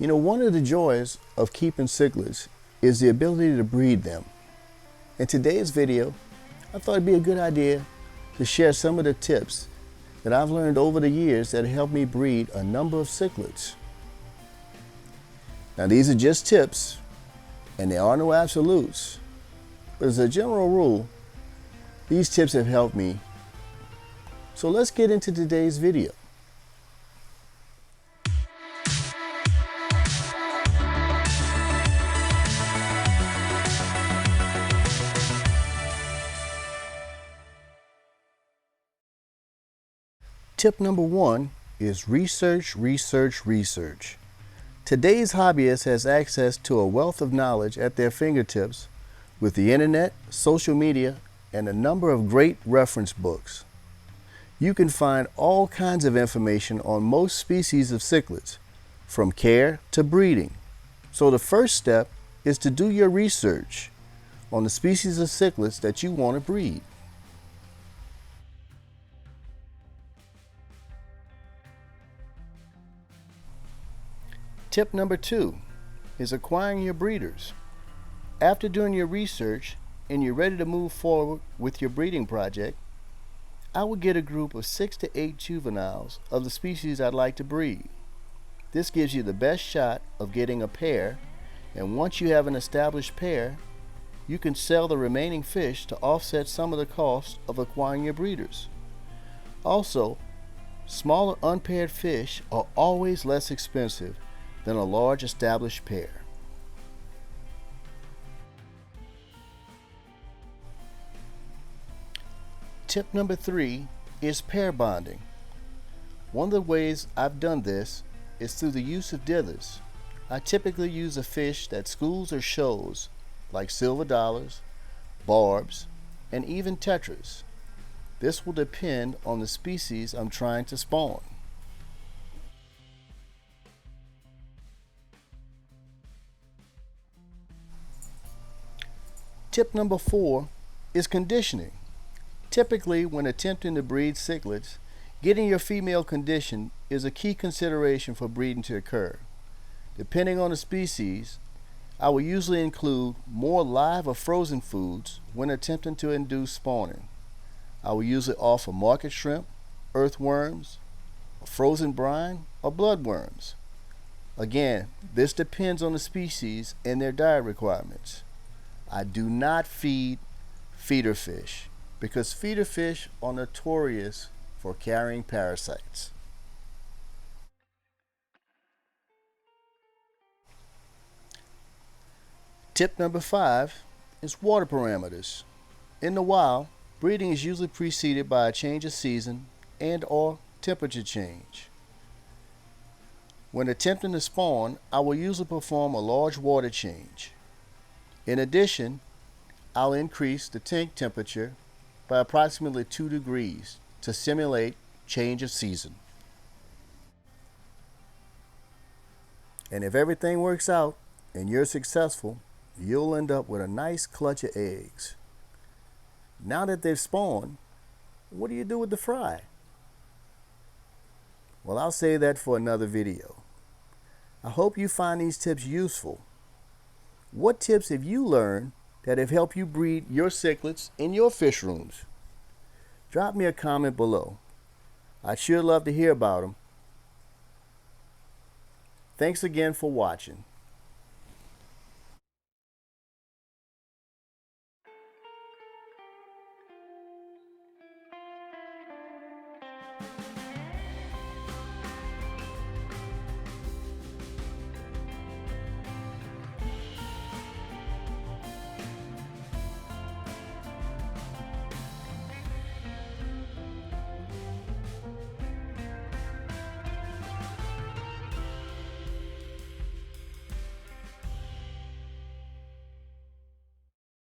One of the joys of keeping cichlids is the ability to breed them. In today's video, I thought it'd be a good idea to share some of the tips that I've learned over the years that have helped me breed a number of cichlids. Now, these are just tips, and there are no absolutes, but as a general rule, these tips have helped me. So let's get into today's video. Tip number one is research, research, research. Today's hobbyist has access to a wealth of knowledge at their fingertips with the internet, social media, and a number of great reference books. You can find all kinds of information on most species of cichlids, from care to breeding. So the first step is to do your research on the species of cichlids that you want to breed. Tip number two is acquiring your breeders. After doing your research and you're ready to move forward with your breeding project, I would get a group of 6 to 8 juveniles of the species I'd like to breed. This gives you the best shot of getting a pair, and once you have an established pair, you can sell the remaining fish to offset some of the cost of acquiring your breeders. Also, smaller unpaired fish are always less expensive than a large established pair. Tip number three is pair bonding. One of the ways I've done this is through the use of dithers. I typically use a fish that schools or shows like silver dollars, barbs, and even tetras. This will depend on the species I'm trying to spawn. Tip number four is conditioning. Typically, when attempting to breed cichlids, getting your female conditioned is a key consideration for breeding to occur. Depending on the species, I will usually include more live or frozen foods when attempting to induce spawning. I will usually offer market shrimp, earthworms, a frozen brine, or bloodworms. Again, this depends on the species and their diet requirements. I do not feed feeder fish because feeder fish are notorious for carrying parasites. Tip number five is water parameters. In the wild, breeding is usually preceded by a change of season and/or temperature change. When attempting to spawn, I will usually perform a large water change. In addition, I'll increase the tank temperature by approximately 2 degrees to simulate change of season. And if everything works out and you're successful, you'll end up with a nice clutch of eggs. Now that they've spawned, what do you do with the fry? Well, I'll save that for another video. I hope you find these tips useful. What tips have you learned that have helped you breed your cichlids in your fish rooms? Drop me a comment below. I'd sure love to hear about them. Thanks again for watching.